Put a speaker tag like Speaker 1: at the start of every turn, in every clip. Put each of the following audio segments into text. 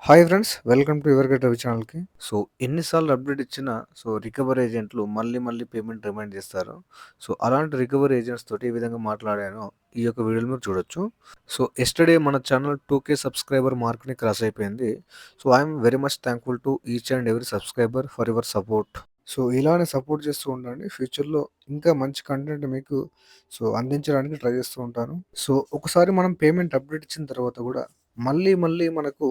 Speaker 1: Hi friends, welcome to your get Ravi ఛానల్‌కి. So, ఎన్నిసార్లు update ఇచ్చినా రికవరీ ఏజెంట్లు మళ్ళీ పేమెంట్ రిమైండ్ చేస్తారు. సో, అలాంటి రికవరీ ఏజెంట్స్ తోటి ఏ విధంగా మాట్లాడానో ఈ యొక్క వీడియోలో మీరు చూడొచ్చు. సో, యెస్టర్‌డే మన ఛానల్ 2K సబ్స్క్రైబర్ మార్క్‌ని క్రాస్ అయిపోయింది. So, I'm very much thankful to each and every subscriber for your support. So, ఇలానే సపోర్ట్ చేస్తూ ఉండండి. ఫ్యూచర్‌లో ఇంకా మంచి కంటెంట్ మీకు అందించడానికి ట్రై చేస్తూ ఉంటాను. సో, ఒకసారి మనం పేమెంట్ అప్డేట్ ఇచ్చిన తర్వాత కూడా మళ్ళీ మనకు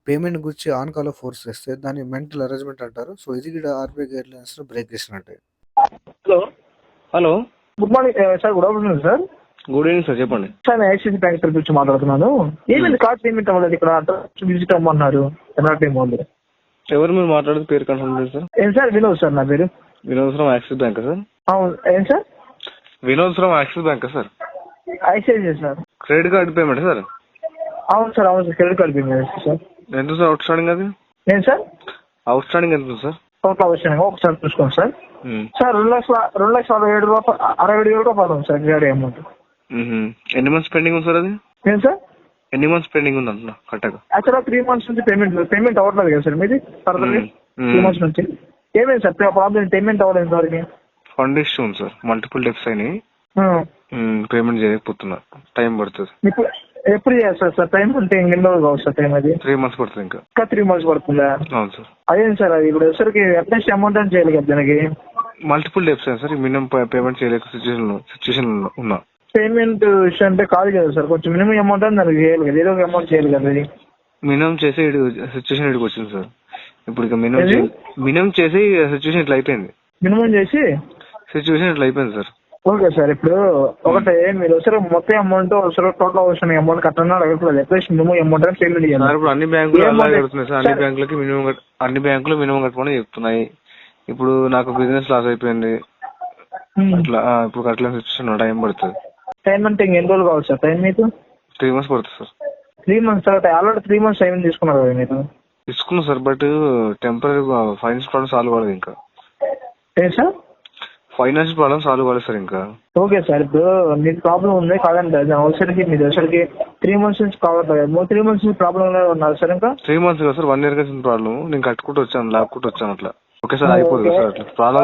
Speaker 1: పేమెంట్ గురించి ఆన్ కాల్ ఫోర్స్ చేస్తే దాన్ని మెంటల్ అరేంజ్మెంట్ అంటారు. సో, ఇది కూడా ఆర్‌బీఐ గైడ్‌లైన్స్‌ని బ్రేక్ చేసినట్టే.
Speaker 2: Hello
Speaker 3: hello
Speaker 2: good morning sir. Good afternoon sir.
Speaker 3: Good evening sir, చెప్పండి.
Speaker 2: సార్ నేను ఐసిఐసిఐ బ్యాంక్ తరఫు నుంచి మాట్లాడుతున్నాను. ఏమైంది కార్డ్ పేమెంట్ అవ్వలేదు? ఇక్కడ అడ్రస్ విజిట్ అవ్వమన్నారు. ఎన్ఆర్టీ మోల్.
Speaker 3: ఎవరు మీరు మాట్లాడేది? పేరు కన్ఫర్మ్ చేయండి సార్.
Speaker 2: ఏం సార్? వినోద్ సార్ నా పేరు.
Speaker 3: Vinod from axis bank sir.
Speaker 2: అవును. ఏం sir?
Speaker 3: Vinod from axis bank sir.
Speaker 2: ICICI sir.
Speaker 3: Credit card payment sir.
Speaker 2: అవును సార్. అవును sir. Credit card payment sir.
Speaker 3: ఎంత సార్ అవుట్ స్టాండింగ్? అది
Speaker 2: ఏం సార్?
Speaker 3: అవుట్ స్టాండింగ్ ఎంత సార్?
Speaker 2: టోటల్ అవసరం ఒకసారి చూసుకోండి సార్. సార్ 2,67,000 ఉంది సార్ క్రెడిట్ అమౌంట్.
Speaker 3: ఎన్ని మంత్స్ పెండింగ్ ఉంది సార్? అది
Speaker 2: ఏం సార్?
Speaker 3: ఎన్ని మంత్స్ పెండింగ్ ఉంది అంటున్నా కరెక్ట్గా?
Speaker 2: యాక్చువల్గా 3 months నుంచి పేమెంట్ అవ్వట్లేదు కదా సార్ మీది? ఫర్దర్ 3 months నుంచి ఏమైంది సార్ ప్రాబ్లం? పేమెంట్ అవ్వలేదు సార్.
Speaker 3: ఫండ్ ఇష్యూ ఉంది సార్. మల్టిపుల్ డెప్స్ అయినాయి. పేమెంట్ చేయకపోతున్నా. టైం పడుతుంది.
Speaker 2: ఇప్పుడు ఎప్పుడు చేస్తారు సార్? టైం అంటే ఎన్ని రోజులు కావచ్చు సార్? టైం అది
Speaker 3: 3 months పడుతుంది. ఇంకా
Speaker 2: 3 months పడుతుందా?
Speaker 3: అవును సార్.
Speaker 2: అదేం సార్, అది ఇప్పుడు వచ్చరికి అట్లీస్ట్ అమౌంట్ అని చేయాలి కదా దానికి.
Speaker 3: మల్టిపుల్ డెప్స్ అయినా సార్. మినిమం పేమెంట్ చేయలేక సిచ్యువేషన్ ఉన్నా.
Speaker 2: పేమెంట్ విషయం అంటే కాదు కదా సార్, కొంచెం మినిమం అమౌంట్ అని దానికి చేయాలి కదా, ఏదో ఒక అమౌంట్ చేయాలి కదా. అది
Speaker 3: మినిమం చేసి సిచ్యువేషన్ ఇక్కడికి వచ్చింది సార్. ఇప్పుడు ఇక మినిమం చేసి సిచ్యువేషన్ ఇట్లా అయిపోయింది.
Speaker 2: మినిమం చేసి
Speaker 3: సిచ్యువేషన్ ఇట్లా అయిపోయింది సార్.
Speaker 2: Okay sir. ఇప్పుడు ఒకటే మీరు వచ్చారు మొత్తం అమౌంట్ టోటల్ అవసరం అమౌంట్ కట్టడం అడగట్లేదు. అట్లీస్ట్ మినిమం అమౌంట్ అని పేమెంట్ చేయాలి.
Speaker 3: ఇప్పుడు అన్ని బ్యాంకులు అలాగే కడుతున్నాయి సార్. అన్ని బ్యాంకులు మినిమం కట్టమని చెప్తున్నాయి. ఇప్పుడు నాకు బిజినెస్ లాస్ అయిపోయింది. అట్లా ఇప్పుడు కట్టలేని సిచ్యువేషన్ టైం పడుతుంది.
Speaker 2: టైం అంటే ఎన్ని రోజులు కావాలి సార్? టైం మీకు
Speaker 3: 3 months పడుతుంది సార్.
Speaker 2: 3 months తర్వాత ఆల్రెడీ 3 months టైం తీసుకున్నారు కదా మీరు?
Speaker 3: తీసుకున్నాం sir. But temporary finance problem solve కాలేదు. ఇంకా
Speaker 2: ఏం సార్?
Speaker 3: ఫైనాన్షియల్ ప్రాబ్లమ్ సాల్వ్ కాలేదు సార్ ఇంకా.
Speaker 2: Okay sir. ఇప్పుడు మీకు ప్రాబ్లం ఉంది కాదండి, అది అవసరానికి మీరు వచ్చరికి 3 months నుంచి కావాలి. 3 months నుంచి ప్రాబ్లం ఉన్నారు సార్. ఇంకా
Speaker 3: 3 months కదా సార్, 1 year వచ్చిన ప్రాబ్లం. నేను కట్టుకుంటూ వచ్చాను, లాక్కుంటూ వచ్చాను. అట్లా ఓకే సార్, అయిపోతుంది సార్. అట్లా ప్రాబ్లం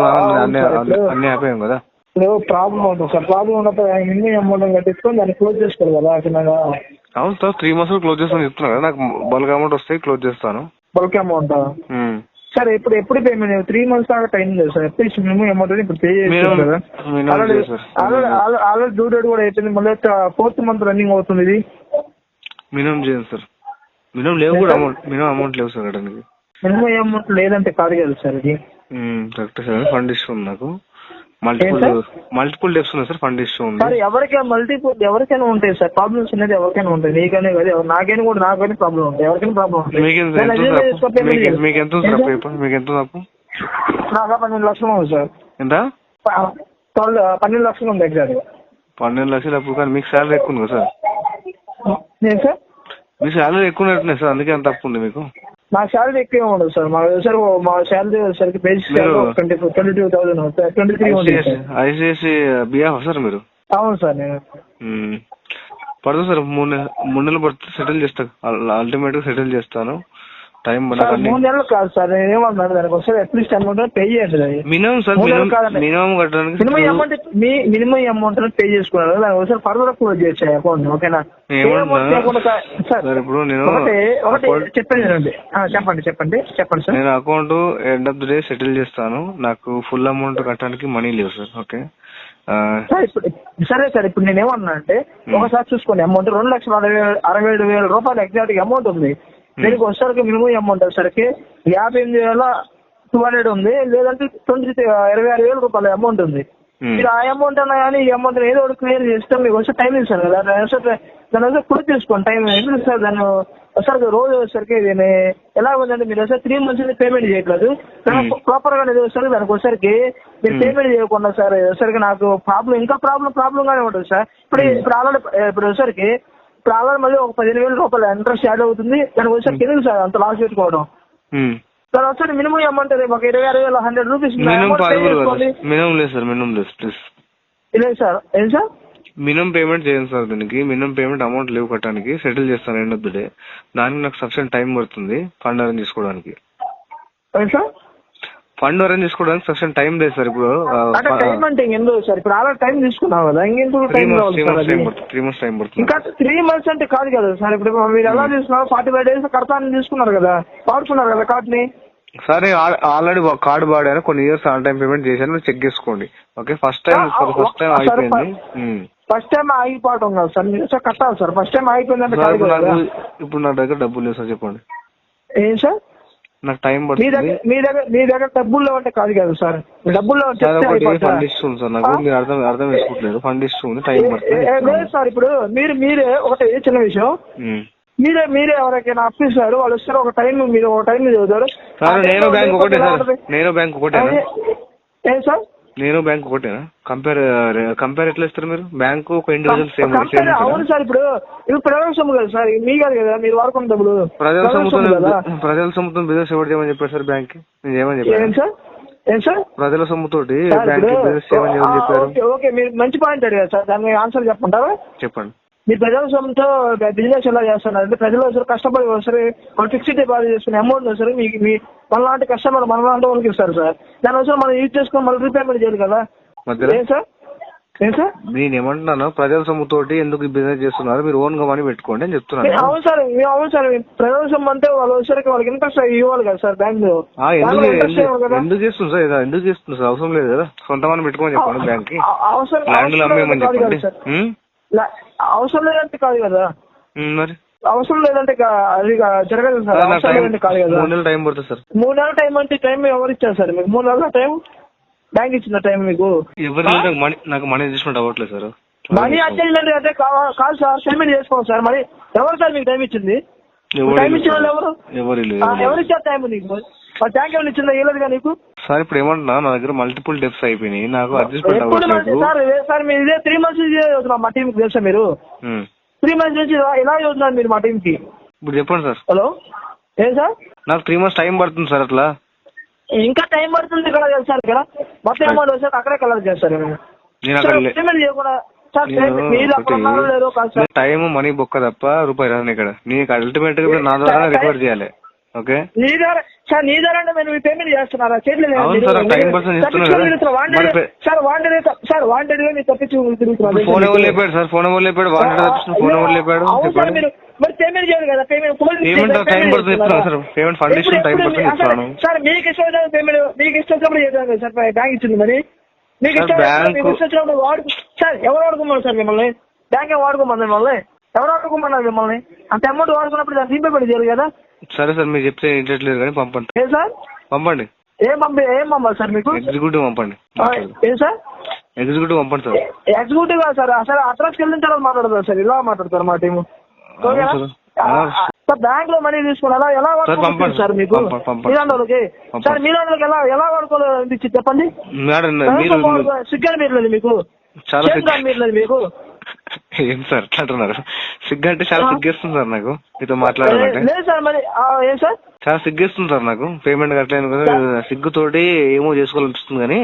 Speaker 3: అన్ని అయిపోయాం కదా.
Speaker 2: ఇప్పుడు ప్రాబ్లం ఉంటుంది సార్. ప్రాబ్లం ఉన్నప్పుడు మినిమం అమౌంట్ కట్టించుకొని దాన్ని క్లోజ్ చేసుకోవాలి కదా.
Speaker 3: అవును సార్. 3 months క్లోజ్ చేస్తాను చెప్తున్నా కదా. నాకు బల్క్ అమౌంట్ వస్తే క్లోజ్ చేస్తాను.
Speaker 2: Bulk amount sir. ఎప్పుడు పేమెంట్ 3 months దాకా టైం లేదు సార్. ఎప్పుడు మినిమం అమౌంట్ ఇప్పుడు పే చేస్తాను కదా. ఆల్రెడీ డ్యూ డేట్ కూడా అయిపోయింది. మళ్ళీ 4th month రన్నింగ్ అవుతుంది. ఇది
Speaker 3: మినిమం చేయండి సార్. మినిమం లేవు కూడా మినిమం అమౌంట్ లేవు సార్. కట్టడానికి
Speaker 2: మినిమం అమౌంట్ లేదంటే కాదు కదా సార్. ఇది
Speaker 3: కరెక్ట్ సార్. ఫండ్ ఇష్యూ ఉంది నాకు. మల్టిపుల్ డెప్స్ ఉన్నాయి సార్. ఫండ్ ఇష్యూ ఉంది
Speaker 2: సార్. ఎవరికైనా ఉంటాయి సార్ ప్రాబ్లమ్స్ అనేది. ఎవరికైనా ఉంటాయి. నీకనే కాదు, నాకైనా ప్రాబ్లం ఉంటాయి. ఎవరికైనా ప్రాబ్లం ఉంటాయి.
Speaker 3: మీకు ఎంత తప్పు?
Speaker 2: నాకు 12 లక్షలు ఉంది సార్.
Speaker 3: ఎంత?
Speaker 2: 12 లక్షలు ఉంది ఎగ్జాక్ట్.
Speaker 3: 12 లక్షలు అప్పుడు. కానీ మీకు శాలరీ ఎక్కువ ఉంది కదా సార్?
Speaker 2: నేను సార్
Speaker 3: మీ శాలరీ ఎక్కువ ఉన్నట్టున్నాయి సార్, అందుకే అంత తప్పు ఉంది మీకు.
Speaker 2: మా శాలరీ ఎక్కువ ఉండదు సార్. మా శాలరీ వచ్చేసరికి బేసిక్ 22,000 23
Speaker 3: ఐసిఐసి బిఆర్ సార్ మీరు?
Speaker 2: అవును సార్. నేను
Speaker 3: పడుతుంది సార్. 3 నెలలు పడుతుంది. సెటిల్ చేస్తాను. అల్టిమేట్ గా సెటిల్ చేస్తాను. టైం
Speaker 2: 3 నెలలు కాదు సార్. నేను ఏమన్నాను, దానికి ఒకసారి అట్లీస్ట్ అమౌంట్ పే చేయండి.
Speaker 3: Minimum sir. మినిమం కట్టడానికి
Speaker 2: మినిమం అమౌంట్ పే చేసుకున్నాను. దానికి ఒకసారి ఫర్దర్ క్లోజ్ చేసాయి అకౌంట్. ఓకేనా
Speaker 3: సార్? ఇప్పుడు నేను
Speaker 2: చెప్పండి సార్.
Speaker 3: నేను account end of the day settle చేస్తాను. నాకు ఫుల్ అమౌంట్ కట్టడానికి మనీ లేవు సార్. ఓకే
Speaker 2: సరే సార్. ఇప్పుడు నేను ఏమన్నా అంటే ఒకసారి చూసుకోండి అమౌంట్ 2,67,000 రూపాయలు ఎగ్జాక్ట్ అమౌంట్ ఉంది. దీనికి వచ్చేసరికి మినిమం అమౌంట్ వచ్చేసరికి 58,200 ఉంది. లేదంటే 26,000 రూపాయల అమౌంట్ ఉంది. మీరు ఆ అమౌంట్ అన్నా కానీ ఈ అమౌంట్ ఏదో ఒకటి క్లియర్ చేస్తే మీకు వచ్చే టైం ఇస్తాను కదా. దాని వచ్చి క్లోజ్ చేసుకోండి. టైం ఎందుకు సార్? దాన్ని ఒకసారి రోజు వచ్చేసరికి దీన్ని ఎలా ఉందంటే మీరు ఒకసారి 3 months పేమెంట్ చేయట్లేదు. ప్రాపర్ గా వచ్చేసరికి దానికి వచ్చేసరికి మీరు పేమెంట్ చేయకుండా సార్ వచ్చేసరికి నాకు ప్రాబ్లం ఇంకా ప్రాబ్లం గానే ఉంటుంది సార్. ఇప్పుడు వచ్చేసరికి మళ్ళీ ఒక 15,000 రూపాయలు ఇంట్రెస్ట్ యాడ్ అవుతుంది. దానికి వచ్చేసరికి ఎందుకు సార్ అంత లాస్ పెట్టుకోవడం? దాని వచ్చేసి మినిమం అమౌంట్ ఒక 26,000 100 రూపీస్
Speaker 3: మినిమం లేదు సార్. మినిమం లేదు ప్లీజ్.
Speaker 2: లేదు సార్. ఏం సార్?
Speaker 3: మినిమం పేమెంట్ చేయండి సార్. దీనికి మినిమం పేమెంట్ అమౌంట్ లేవు కట్టడానికి. సెటిల్ చేస్తాను ఎండ్ ఆఫ్ ది డే. దానికి నాకు సఫిషియెంట్ టైం పడుతుంది ఫండ్ అరేంజ్ చేసుకోవడానికి.
Speaker 2: సార్
Speaker 3: ఫండ్ అరేంజ్ చేసుకోవడానికి సఫిషియెంట్ టైం లేదు సార్. ఇప్పుడు
Speaker 2: అంటే టైం అంటే ఎందుకు సార్? ఇప్పుడు అలా టైం తీసుకున్నావు కదా, ఇంకెందుకు టైం కావాలి సార్?
Speaker 3: 3 months టైం పడుతుంది.
Speaker 2: ఇంకా 3 months అంటే కాదు కదా సార్. ఇప్పుడు మీరు ఎలా తీసుకున్నారు? 45 days కడతానని తీసుకున్నారు కదా, వాడుకున్నారు కదా కార్డుని.
Speaker 3: సరే, ఆల్రెడీ కార్డు వాడాను, కొన్ని ఇయర్స్ ఆన్ టైం పేమెంట్ చేశాను, చెక్ చేసుకోండి. ఓకే, ఫస్ట్ టైం అయిపోయింది.
Speaker 2: ఫస్ట్ టైం ఆగిపోవటం కాదు సార్, మీరు సార్ కట్టాలి సార్. ఫస్ట్ టైం అయిపోయిందంటే కాదు కదా.
Speaker 3: ఇప్పుడు నా దగ్గర డబ్బులు లేవు సార్, చెప్పండి.
Speaker 2: ఏం సార్?
Speaker 3: నాకు టైం
Speaker 2: మీ
Speaker 3: పడుతుంది.
Speaker 2: దగ్గర డబ్బుల్లో అంటే కాదు కదా సార్. డబ్బుల్లో
Speaker 3: ఫండ్ ఇష్యూ ఉంది సార్ నాకు. మీరు అర్థం చేసుకోవట్లేదు. ఫండ్ ఇష్యూ ఉంది, టైం పడుతుంది.
Speaker 2: లేదు సార్, ఇప్పుడు మీరే ఒకటి చిన్న విషయం, మీరే ఎవరికైనా అప్పిస్తారు, వాళ్ళు వస్తారు, ఒక టైం మీరు ఒక టైం చదువుతారు.
Speaker 3: నేను బ్యాంక్ ఒకటే సార్. నేను బ్యాంక్ ఒకటేనా?
Speaker 2: ఏం సార్?
Speaker 3: నేను బ్యాంక్ ఒకటేనా? కంపేర్ ఎట్లా ఇస్తారు మీరు? బ్యాంకు ఒక ఇండివిజువల్ సేమ్.
Speaker 2: అవును సార్, ఇప్పుడు ప్రజల సొమ్ము కదా సార్, మీ కాదు కదా, మీరు వాడుకున్న డబ్బులు.
Speaker 3: ప్రజల సొమ్ముతో బిజినెస్ ఎవరు చేయమని చెప్పారు సార్ బ్యాంక్ కి? నేను చేయమని చెప్పాను.
Speaker 2: ఏం సార్?
Speaker 3: ప్రజల సొమ్ముతోటి బ్యాంక్ బిజినెస్ చేయమని చెప్పారు.
Speaker 2: ఓకే, మీరు మంచి పాయింట్ అడిగారు సార్, దాన్ని ఆన్సర్ చెప్పమంటారా?
Speaker 3: చెప్పండి.
Speaker 2: మీరు ప్రజల సొమ్ముతో బిజినెస్ ఎలా చేస్తున్నారు అంటే, ప్రజలు ఒకసారి కష్టపడి ఒకసారి వాళ్ళు ఫిక్స్డ్ డిపాజిట్ చేసుకునే అమౌంట్ ఒకసారి మీ మనలాంటి కస్టమర్ మనలాంటి వాళ్ళకి ఇస్తారు సార్. దాని ఒకసారి మనం యూజ్ చేసుకుని మళ్ళీ రీపేమెంట్ చేయాలి కదా. ఏం సార్?
Speaker 3: నేను ఏమంటున్నాను, ప్రజల సొమ్ముతోటి ఎందుకు బిజినెస్ చేస్తున్నారు, మీరు ఓన్ గా మనీ పెట్టుకోండి అని చెప్తున్నాను.
Speaker 2: అవును సార్, ప్రజల సొమ్ము అంటే వాళ్ళు వచ్చేసరికి వాళ్ళకి ఇంట్రెస్ట్ ఇవ్వాలి కదా సార్ బ్యాంక్.
Speaker 3: ఎందుకు చేస్తుంది సార్? ఎందుకు చేస్తుంది సార్? అవసరం లేదు కదా, సొంత మనీ పెట్టుకోమని చెప్పండి బ్యాంక్ కి. ల్యాండ్ అమ్మేమని చెప్పండి.
Speaker 2: అవసరం లేదంటే కాదు కదా
Speaker 3: మరి.
Speaker 2: అవసరం లేదంటే అది జరగదు సార్. అవసరం లేదంటే కాదు కదా.
Speaker 3: 3 నెలల టైం పడుతుంది సార్.
Speaker 2: 3 నెలల టైం అంటే టైం ఎవరు ఇచ్చారు సార్ మీకు? 3 నెలల టైం బ్యాంక్ ఇచ్చిన టైం మీకు?
Speaker 3: నాకు మనీ అడ్జస్ట్మెంట్ అవ్వట్లేదు సార్.
Speaker 2: మనీ అడ్జస్ట్మెంట్ అంటే కాదు సార్, పేమెంట్ చేసుకోవాలి సార్. మరి ఎవరు సార్ మీకు టైం ఇచ్చింది? టైం ఇచ్చిన వాళ్ళు ఎవరు ఇచ్చారు టైం నీకు? బ్యాంక్ ఏమైనా ఇచ్చిందా? ఇవ్వలేదుగా నీకు సార్.
Speaker 3: ఇప్పుడు ఏమంటున్నా, నా దగ్గర మల్టిపుల్ డెప్స్ అయిపోయినాయి, నాకు అడ్జస్ట్మెంట్ అవ్వట్లేదు
Speaker 2: సార్. మీరు ఇదే 3 months చదువుతున్నా మా టీంకి తెలుసా మీరు? 3 months నుంచి ఇలా చదువుతున్నారు మీరు మా టీంకి.
Speaker 3: ఇప్పుడు చెప్పండి సార్.
Speaker 2: హలో, ఏం సార్?
Speaker 3: నాకు 3 months టైం పడుతుంది సార్. అట్లా
Speaker 2: ఇంకా టైం పడుతుంది ఇక్కడ సార్. ఇక్కడ మొత్తం అమౌంట్ వచ్చాక అక్కడే కలర్ చేస్తారు. పేమెంట్ చేయకుండా
Speaker 3: టైం మనీ బొక్క తప్ప రూపాయి రాదు ఇక్కడ. నీకు అల్టిమేట్ గా నా ద్వారా రికవర్ చేయాలి. ఓకే,
Speaker 2: నీ ద్వారా సార్. నీ ద్వారా మీరు పేమెంట్ చేస్తున్నారా? చేయట్లేదు సార్. వాంటెడ్ గా మీరు తప్పించి
Speaker 3: ఫోన్ ఎవరు లేపాడు సార్? ఫోన్ ఎవరు లేపాడు? వాంటెడ్ తప్పించిన ఫోన్ ఎవరు లేపాడు?
Speaker 2: మరి పేమెంట్ చేయాలి కదా. పేమెంట్
Speaker 3: టైం పడుతుంది ఇస్తున్నాను సార్. పేమెంట్ ఫండ్ ఇచ్చిన టైం పడుతుంది ఇస్తున్నాను
Speaker 2: సార్. మీకు ఇష్టం పేమెంట్ మీకు ఇష్టం చేద్దాం కదా సార్. బ్యాంక్ ఇచ్చింది మరి మీకు ఇష్టం వచ్చినప్పుడు వాడు సార్. ఎవరు వాడుకోమన్నారు సార్ మిమ్మల్ని? బ్యాంక్ ఏం వాడుకోమన్నారు మిమ్మల్ని? ఎవరు వాడుకోమన్నారు మిమ్మల్ని? అంత అమౌంట్ వాడుకున్నప్పుడు దాన్ని రీపేమెంట్ చేయాలి కదా.
Speaker 3: సరే సార్, మీరు చెప్తే ఇంట్రెస్ట్ కానీ పంపండి.
Speaker 2: ఏ సార్?
Speaker 3: పంపండి.
Speaker 2: ఏం పంపాలి సార్ మీకు?
Speaker 3: ఎగ్జిక్యూటివ్ పంపండి.
Speaker 2: ఏ సార్?
Speaker 3: ఎగ్జిక్యూటివ్ పంపండి సార్.
Speaker 2: ఎగ్జిక్యూటివ్ కాదు సార్. అసలు అడ్రస్కి వెళ్ళిన తర్వాత మాట్లాడతారు సార్. ఇలా మాట్లాడతారు మా టీము. సార్ బ్యాంక్ లో మనీ తీసుకున్నా ఎలా వాడుకోవాలి సార్ మీకు? మీరందరికి సార్, మీరందరికి ఎలా వాడుకోవాలి చెప్పండి. సిగ్గాని మీరు లేదు మీకు? చాలా మీరు లేదు మీకు?
Speaker 3: ఏం సార్ అట్లా అంటున్నారు? సిగ్గు అంటే చాలా సిగ్గేస్తుంది సార్ నాకు మీతో మాట్లాడాలంటే.
Speaker 2: లేదు సార్. మరి ఏం సార్?
Speaker 3: చాలా సిగ్గేస్తుంది సార్ నాకు. పేమెంట్ కట్టలేను కదా, సిగ్గుతోటి ఏమో చేసుకోవాలనిపిస్తుంది. కానీ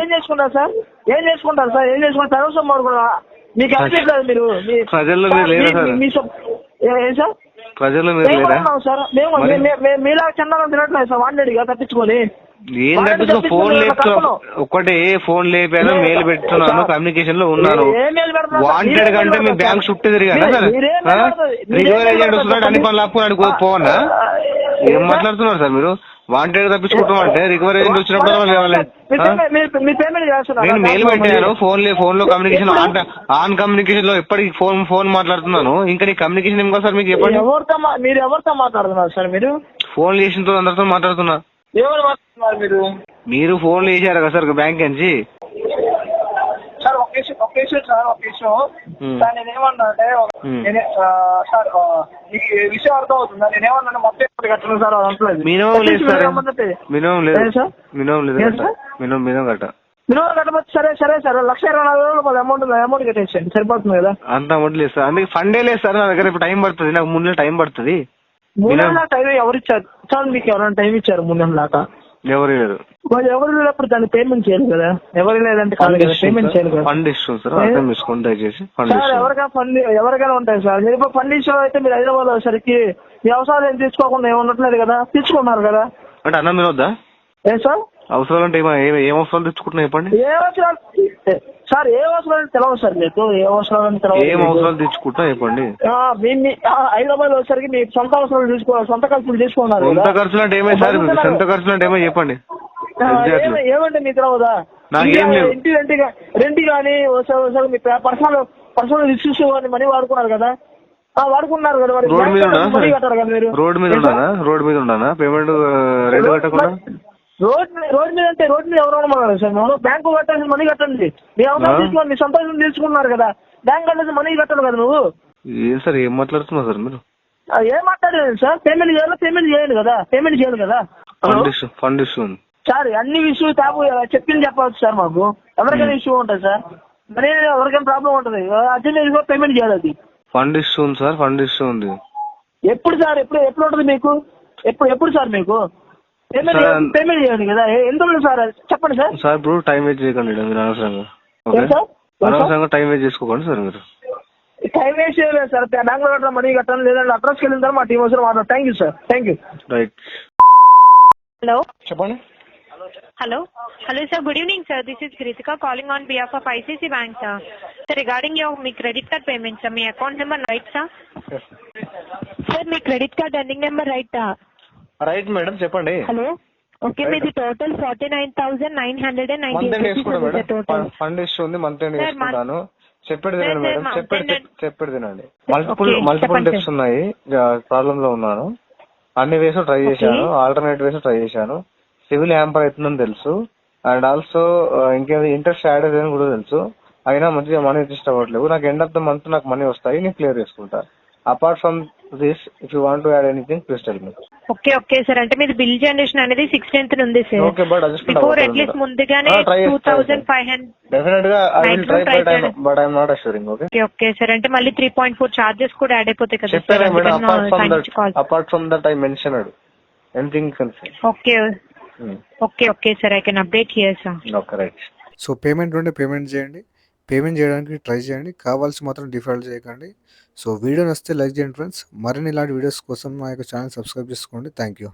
Speaker 2: ఏం చేసుకుంటారు సార్? ఏం చేసుకుంటారు సార్? ఏం చేసుకుంటారు? సర్వస్వం మారుకున్నా మీకు అనిపించలేదు మీరు?
Speaker 3: ప్రజల్లో మీరు లేదా సార్?
Speaker 2: ఏం సార్?
Speaker 3: ప్రజల్లో మీరు లేదా
Speaker 2: సార్? మేము మీలా చందాలం తినట్లేదు సార్. వాంటెడ్గా తప్పించుకొని
Speaker 3: ఏం తప్పించుకో. ఫోన్ లేపుతున్నా ఒకటే, ఫోన్ లేపాను, మెయిల్ పెడుతున్నాను, కమ్యూనికేషన్ లో ఉన్నాను. వాంటెడ్ కంటే మీ బ్యాంక్ చుట్టూ తిరిగానా సార్? రికవరీ ఏజెంట్ వస్తున్నాడు, అన్ని పనులు ఆపుకుని పోవన్నా? ఏం మాట్లాడుతున్నారు సార్ మీరు? వాంటెడ్ తప్పించుకుంటాం అంటే రికవరీ ఏజెంట్ వచ్చినప్పుడు నేను మెయిల్ పెట్టాను. ఫోన్ లో కమ్యూనికేషన్ ఆన్ కమ్యూనికేషన్ లో ఎప్పటికి ఫోన్ మాట్లాడుతున్నాను. ఇంకా నీ కమ్యూనికేషన్ ఏం కాదు సార్ మీకు? చెప్పండి.
Speaker 2: మీరు ఎవరితో మాట్లాడుతున్నారు సార్? మీరు ఫోన్
Speaker 3: చేసిన అందరితో మాట్లాడుతున్నా.
Speaker 2: ఎవరు మాట్లాడుతున్నారు? మీరు
Speaker 3: ఫోన్లు చేశారు కదా సార్ బ్యాంక్ నుంచి?
Speaker 2: సార్ ఒక విషయం సార్, నేనేమన్నా అంటే సార్ మీకు విషయం అర్థం అవుతుందా? నేనేమన్నా మొత్తం కట్టను సార్.
Speaker 3: మినిమం లేదు సార్. మినిమం లేదు. మినిమం కట్ట.
Speaker 2: మినిమం కట్టవచ్చు. సరే సార్, 1,20,40,000 అమౌంట్ కట్టేసండి, సరిపోతుంది కదా.
Speaker 3: అంత అమౌంట్ లేదు సార్. అందుకే ఫండే లేదు సార్ నా దగ్గర. ఇప్పుడు టైం పడుతుంది, నాకు 3 నెలలు టైం పడుతుంది.
Speaker 2: 3 నెలల టైం ఎవరు ఇచ్చారు సార్? మీకు ఎవరైనా టైం ఇచ్చారు 3 నెలల దాకా?
Speaker 3: ఎవరు లేదు.
Speaker 2: మరి ఎవరు లేనప్పుడు దాన్ని పేమెంట్ చేయాలి కదా, ఎవరు లేదంటే కాదు కదా, పేమెంట్ చేయాలి కదా.
Speaker 3: ఫండ్ ఇష్యూ సార్, అర్థం చేసుకోండి దయచేసి. ఫండ్
Speaker 2: సార్
Speaker 3: ఇష్యూ
Speaker 2: ఎవరికైనా ఉంటాయి సార్. మీరు ఇప్పుడు ఫండ్ ఇష్యూ అయితే మీరు హైదరాబాద్ వచ్చేసరికి మీ అవసరాలు ఏం తీసుకోకుండా ఏమన్నట్లేదు కదా, తెచ్చుకున్నారు కదా.
Speaker 3: అంటే అన్నం తినొద్దా?
Speaker 2: ఏ సార్
Speaker 3: అవసరాలు అంటే ఏం అవసరాలు తెచ్చుకుంటున్నా చెప్పండి.
Speaker 2: ఏ అవసరాలు సార్, ఏ అవసరాలు తెలవదు సార్ మీకు, ఏ అవసరాలు తెలవదు.
Speaker 3: ఏం అవసరాలు తెచ్చుకుంటున్నా చెప్పండి.
Speaker 2: హైదరాబాద్ వచ్చేసరికి మీ సొంత అవసరాలు తీసుకోవాలి, సొంత ఖర్చులు తీసుకున్నారు.
Speaker 3: సొంత ఖర్చులు అంటే ఏమై సార్, సొంత ఖర్చులు అంటే ఏమో చెప్పండి.
Speaker 2: ఏమంటే మీకు తెలవదా?
Speaker 3: నాకేం లేదు.
Speaker 2: రెంట్ కానీ ఒకసారి మీ పర్సనల్ ఇష్యూస్ కానీ మనీ వాడుకున్నారు కదా, వాడుకున్నారు కదా. మరి
Speaker 3: రోడ్ మీద
Speaker 2: మనీ కట్టారు కదా మీరు.
Speaker 3: రోడ్ మీద ఉన్నానా పేమెంట్ రెంట్ కట్టకుండా?
Speaker 2: రోడ్ మీద అంటే రోడ్ మీద ఎవరు ఉండమన్నారు సార్? మేము బ్యాంకు కట్టాల్సిన మనీ కట్టండి. మీ అవసరం తీసుకున్నారు, మీ సొంత తీసుకున్నారు కదా, బ్యాంక్ కట్టాల్సిన మనీ కట్టాలి కదా నువ్వు.
Speaker 3: ఏం సార్ ఏం మాట్లాడుతున్నారు సార్ మీరు?
Speaker 2: ఏం మాట్లాడలేదు సార్, పేమెంట్ చేయాలి కదా, పేమెంట్ చేయాలి కదా.
Speaker 3: ఫండ్ ఇష్యూ ఉంది
Speaker 2: సార్, అన్ని ఇష్యూ చెప్పింది చెప్పవచ్చు సార్. మాకు ఎవరికైనా ఇష్యూ ఉంటుంది సార్, మరి ఎవరికైనా ప్రాబ్లం ఉంటుంది, అర్జెంట్ పేమెంట్ చేయాలి. అది
Speaker 3: ఫండ్ ఇష్యూ ఉంది సార్, ఫండ్ ఇష్యూ ఉంది.
Speaker 2: ఎప్పుడు సార్, ఎప్పుడు ఉంటుంది మీకు? ఎప్పుడు సార్ మీకు పేమెంట్ చేయాలి కదా, ఎందుకు సార్ చెప్పండి సార్.
Speaker 3: సార్ ఇప్పుడు టైం వేస్ట్ చేయకండి మీరు అనవసరంగా. అనవసరంగా టైం వేస్ట్ చేసుకోకండి సార్ మీరు.
Speaker 2: టైం వేస్ట్ చేయలేదు సార్, బ్యాంక్ కట్టడం మనీ కట్టాలి, లేదంటే అడ్రస్కి వెళ్ళిన తర్వాత మా టీం అవసరం మాట్లాడు. Thank you sir, thank you.
Speaker 3: Right.
Speaker 4: Hello.
Speaker 3: చెప్పండి.
Speaker 4: Hello. Hello, sir. Good evening, sir. This is Kritika calling on behalf of ICICI Bank, sir. Sir, regarding your me credit card payment, sir, me account number right, sir? Sir, me credit card ending number right?
Speaker 3: Right madam చెప్పండి.
Speaker 4: Hello. Okay, మీది total 49,990
Speaker 3: month end
Speaker 4: rupees
Speaker 3: వేసుకోండి madam.
Speaker 4: Total.
Speaker 3: Fund issue ఉంది, month end
Speaker 4: Sir,
Speaker 3: వేసుకుంటాను. చెప్పేది తినండి
Speaker 4: Sir,
Speaker 3: madam, చెప్పేది తినండి. Multiple
Speaker 4: చెప్పండి,
Speaker 3: టిప్స్
Speaker 4: sir.
Speaker 3: ఉన్నాయి, ప్రాబ్లమ్ లో ఉన్నాను. అన్ని వేస్ ట్రై చేశాను, ఆల్టర్నేట్ వేస్ ట్రై చేశాను. సివిల్ హ్యాంపర్ అవుతుందని తెలుసు, అండ్ ఆల్సో ఇంకేదో ఇంట్రెస్ట్ యాడ్ అవుతుందని కూడా తెలుసు. అయినా మంచిగా మనీ అడ్జస్ట్ అవ్వట్లేదు. నాకు ఎండ్ ఆఫ్ ద మంత్ నాకు మనీ వస్తాయి, నేను క్లియర్ చేసుకుంటా. Apart from this, if you want to add anything please tell me.
Speaker 4: Okay sir, అంటే మీది బిల్ జనరేషన్ అనేది 16th ఉంది sir.
Speaker 3: Okay, but adjustment
Speaker 4: before at least ముందుగానే 2,500
Speaker 3: డెఫినెట్ గా I will try, but I'm not assuring.
Speaker 4: Okay sir, అంటే మళ్ళీ 3.4 charges కూడా add అయిపోతాయి కదా
Speaker 3: చెప్పారా
Speaker 4: sir?
Speaker 3: Madam, apart from that I mentioned anything concern.
Speaker 4: Okay sir, I can update here sir.
Speaker 3: Okay right.
Speaker 1: So payment ఉంటే payment చేయండి, payment చేయడానికి try చేయండి, కావాల్సి మాత్రం డిఫాల్ట్ చేయకండి. సో వీడియో నచ్చితే లైక్ చేయండి ఫ్రెండ్స్. మరిన్ని ఇలాంటి వీడియోస్ కోసం మా యొక్క ఛానల్ సబ్స్క్రైబ్ చేసుకోండి. Thank you.